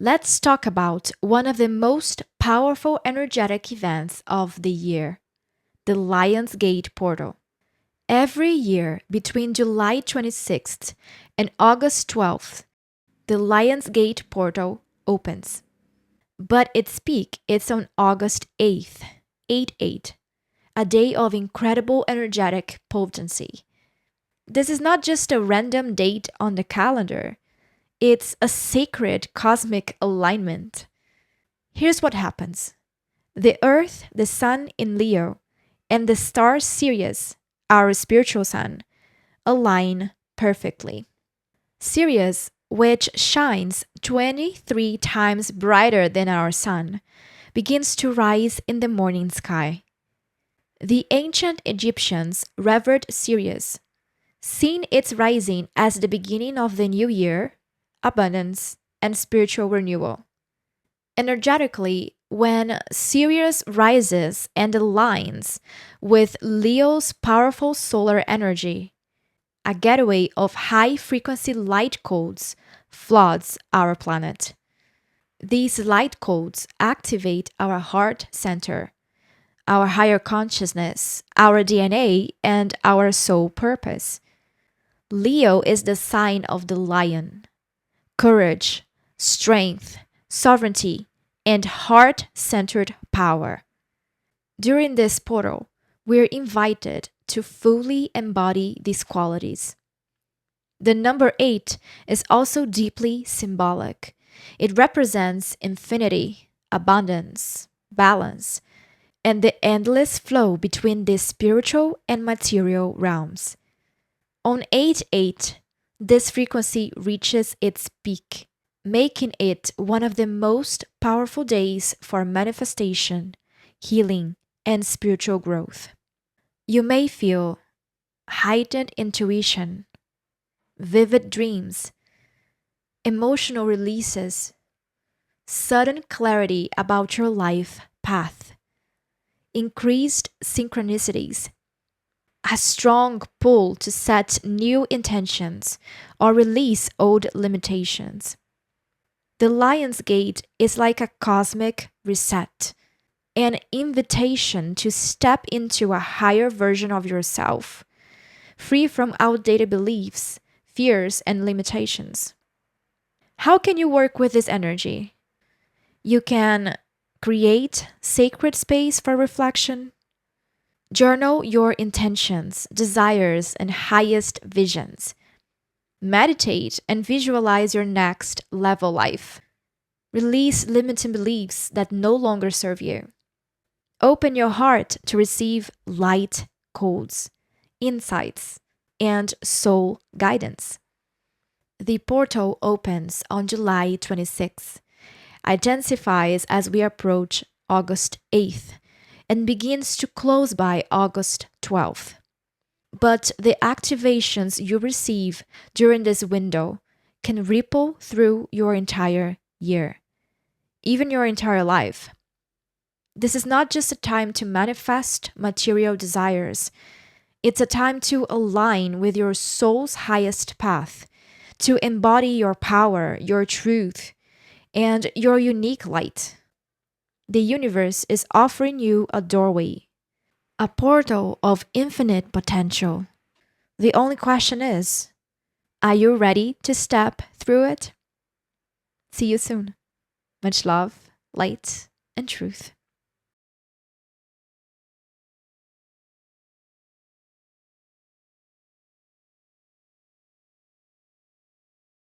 Let's talk about one of the most powerful energetic events of the year, the Lion's Gate portal. Every year between July 26th and August 12th, the Lion's Gate portal opens. But its peak is on August 8th, 8/8, a day of incredible energetic potency. This is not just a random date on the calendar, it's a sacred cosmic alignment. Here's what happens: the Earth, the Sun in Leo, and the star Sirius, our spiritual sun, align perfectly. Sirius, which shines 23 times brighter than our sun, begins to rise in the morning sky. The ancient Egyptians revered Sirius, seeing its rising as the beginning of the new year, abundance, and spiritual renewal. Energetically, when Sirius rises and aligns with Leo's powerful solar energy, a gateway of high frequency light codes floods our planet. These light codes activate our heart center, our higher consciousness, our DNA, and our soul purpose. Leo is the sign of the lion. Courage, strength, sovereignty, and heart centered power. During this portal, we're invited to fully embody these qualities. The number 8 is also deeply symbolic. It represents infinity, abundance, balance, and the endless flow between the spiritual and material realms. On 8/8, this frequency reaches its peak, making it one of the most powerful days for manifestation, healing, and spiritual growth. You may feel heightened intuition, vivid dreams, emotional releases, sudden clarity about your life path, increased synchronicities, a strong pull to set new intentions or release old limitations. The Lion's Gate is like a cosmic reset, an invitation to step into a higher version of yourself, free from outdated beliefs, fears, and limitations. How can you work with this energy? You can create sacred space for reflection, journal your intentions, desires, and highest visions. Meditate and visualize your next level life. Release limiting beliefs that no longer serve you. Open your heart to receive light codes, insights, and soul guidance. The portal opens on July 26th, intensifies as we approach August 8th, and begins to close by August 12th. But the activations you receive during this window can ripple through your entire year, even your entire life. This is not just a time to manifest material desires, it's a time to align with your soul's highest path, to embody your power, your truth, and your unique light. The universe is offering you a doorway, a portal of infinite potential. The only question is, are you ready to step through it? See you soon. Much love, light, and truth.